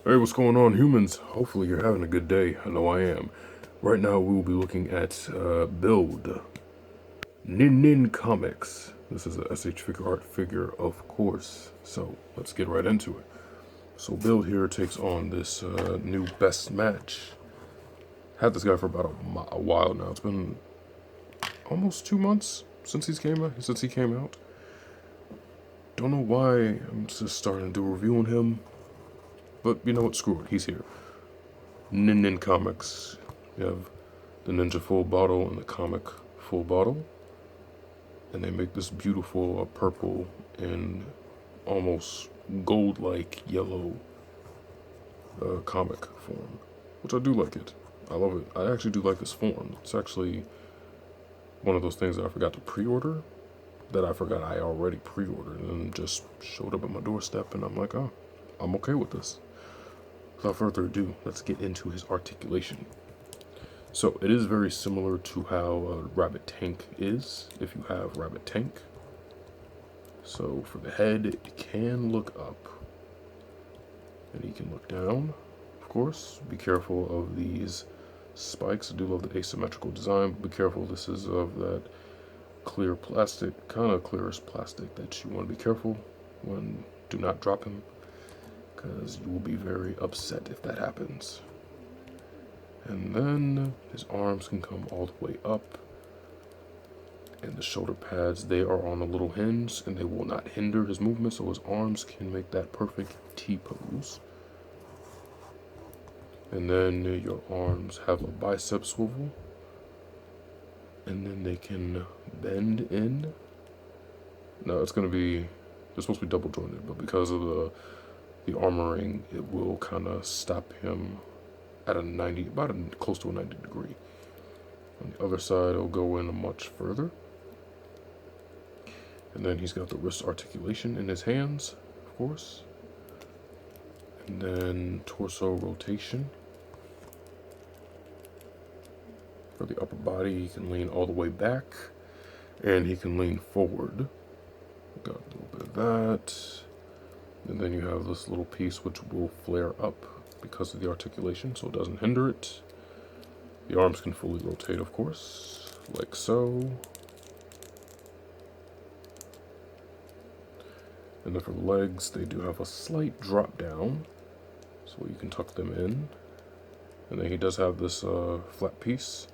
Hey, what's going on, humans? Hopefully you're having a good day. I know I am. Right now we will be looking at Build NinNinComics. This is a S.H.Figuarts figure, of course. So let's get right into it. So Build here takes on this new best match. Had this guy for about a while now. It's been almost 2 months since he came out. Don't know why I'm just starting to do a review on him. But you know what? Screw it. He's here. NinNinComics. You have the Ninja full bottle and the comic full bottle. And they make this beautiful purple and almost gold-like yellow comic form. Which I do like it. I love it. I actually do like this form. It's actually one of those things that I forgot to pre-order. That I forgot I already pre-ordered and just showed up at my doorstep, and I'm like, oh, I'm okay with this. Without further ado, let's get into his articulation. So it is very similar to how Rabbit Tank is, if you have Rabbit Tank. So for the head, it can look up, and he can look down, of course. Be careful of these spikes. I do love the asymmetrical design, but be careful, this is of that clear plastic, kind of clearish plastic, that you want to be careful when, do not drop him, because you will be very upset if that happens. And then his arms can come all the way up, and the shoulder pads, they are on a little hinge and they will not hinder his movement, so his arms can make that perfect T-pose. And then your arms have a bicep swivel, and then they can bend in. Now it's going to be, they're supposed to be double jointed, but because of the armoring, it will kind of stop him at close to a 90 degree. On the other side, it'll go in much further. And then he's got the wrist articulation in his hands, of course. And then torso rotation. For the upper body, he can lean all the way back, and he can lean forward. Got a little bit of that. And then you have this little piece which will flare up because of the articulation, so it doesn't hinder it. The arms can fully rotate, of course, like so. And then for the legs, they do have a slight drop down, so you can tuck them in. And then he does have this flat piece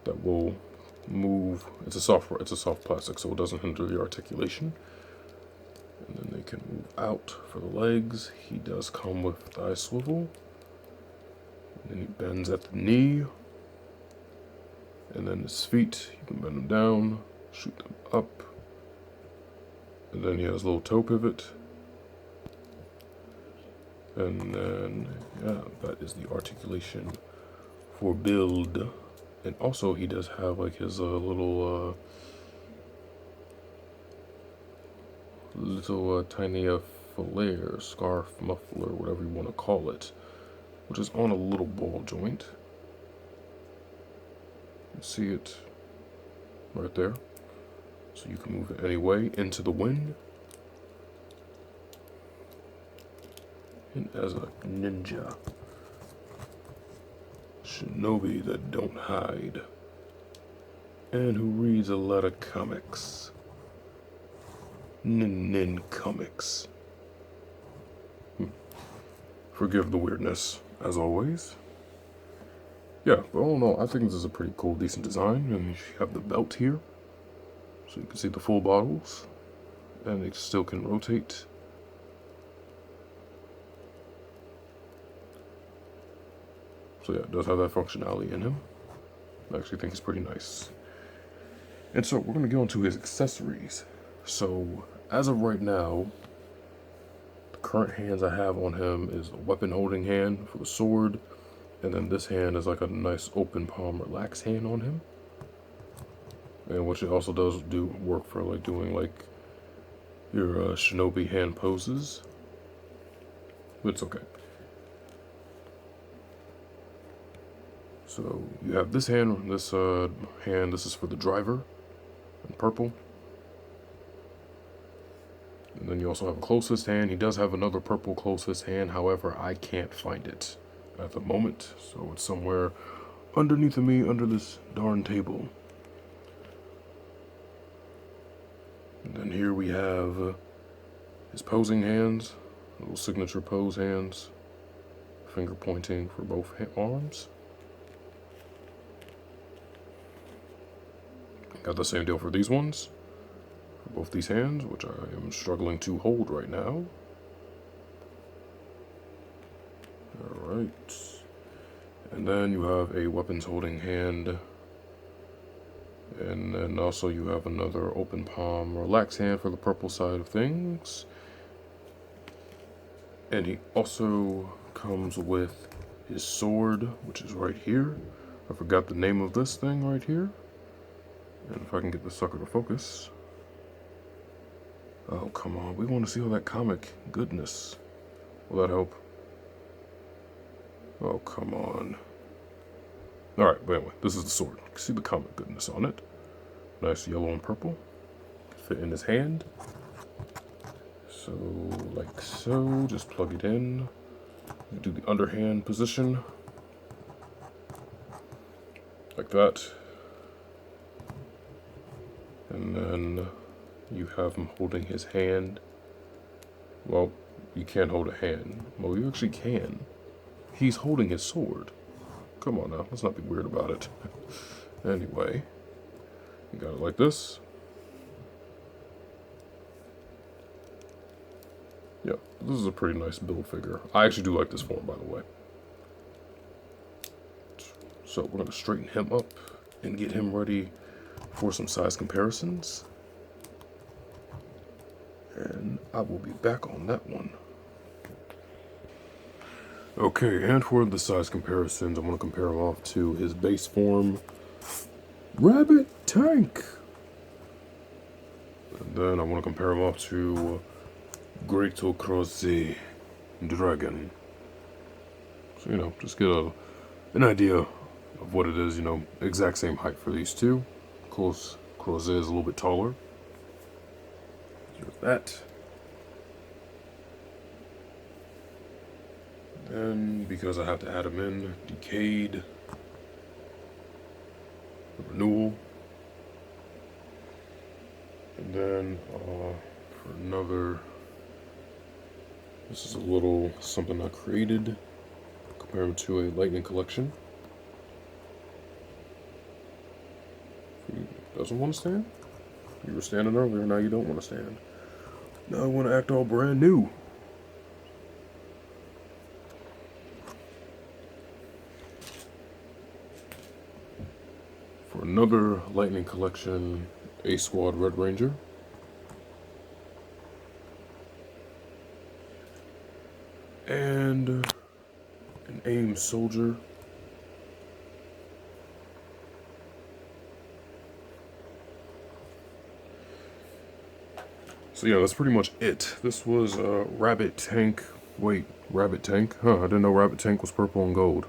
that will move. It's a soft plastic, so it doesn't hinder the articulation. And then they can move out for the legs. He does come with thigh swivel. And then he bends at the knee. And then his feet, you can bend them down, shoot them up. And then he has a little toe pivot. And then, yeah, that is the articulation for Build. And also he does have like his little tiny flare, scarf, muffler, whatever you want to call it, which is on a little ball joint. You can see it right there. So you can move it any way into the wind. And as a ninja, shinobi that don't hide, and who reads a lot of comics. NinNinComics. Forgive the weirdness, as always. Yeah, but all in all, I think this is a pretty cool, decent design. And you have the belt here, so you can see the full bottles, and it still can rotate. So yeah, it does have that functionality in him. I actually think he's pretty nice. And so we're going to go into his accessories. So as of right now, the current hands I have on him is a weapon holding hand for the sword, and then this hand is like a nice open palm relaxed hand on him. And which it also does work for like doing like your shinobi hand poses. But it's okay. So you have this hand, this is for the driver, in purple. And then you also have a close fist hand. He does have another purple close fist hand. However, I can't find it at the moment. So it's somewhere underneath of me, under this darn table. And then here we have his posing hands. Little signature pose hands. Finger pointing for both arms. Got the same deal for these ones. For both these hands, which I am struggling to hold right now. Alright. And then you have a weapons holding hand. And then also you have another open palm relaxed hand for the purple side of things. And he also comes with his sword, which is right here. I forgot the name of this thing right here. And if I can get the sucker to focus. Oh, come on. We want to see all that comic goodness. Will that help? Oh, come on. Alright, but anyway, this is the sword. You can see the comic goodness on it. Nice yellow and purple. Fit in his hand. So, like so. Just plug it in. Do the underhand position. Like that. And then you have him holding his hand. Well, you can't hold a hand. Well, you actually can. He's holding his sword. Come on now, let's not be weird about it. Anyway, you got it like this. Yeah, this is a pretty nice build figure. I actually do like this form, by the way. So we're going to straighten him up and get him ready for some size comparisons. And I will be back on that one. Okay, and for the size comparisons, I'm going to compare him off to his base form, Rabbit Tank. And then I want to compare him off to Greater Croze Dragon. So, you know, just get an idea of what it is, you know, exact same height for these two. Of course, Croze is a little bit taller. Here's that. And because I have to add them in, Decayed, Renewal, and then for another, this is a little something I created, compare them to a Lightning Collection. Doesn't want to stand? You were standing earlier, now you don't want to stand. Now I want to act all brand new. For another Lightning Collection, A Squad Red Ranger. And an AIM Soldier. So yeah, that's pretty much it. This was Rabbit Tank. Wait, Rabbit Tank? Huh, I didn't know Rabbit Tank was purple and gold.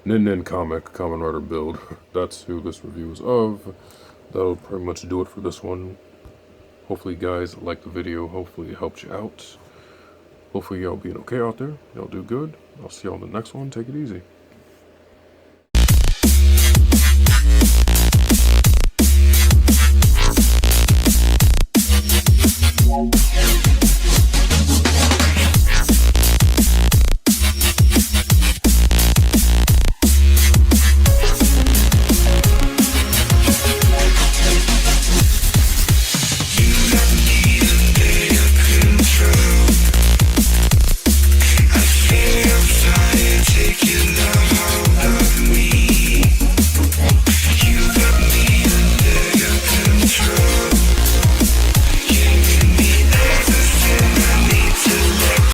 NinNinComic, Kamen Rider build. That's who this review is of. That'll pretty much do it for this one. Hopefully you guys liked the video. Hopefully it helped you out. Hopefully y'all being okay out there. Y'all do good. I'll see y'all in the next one. Take it easy.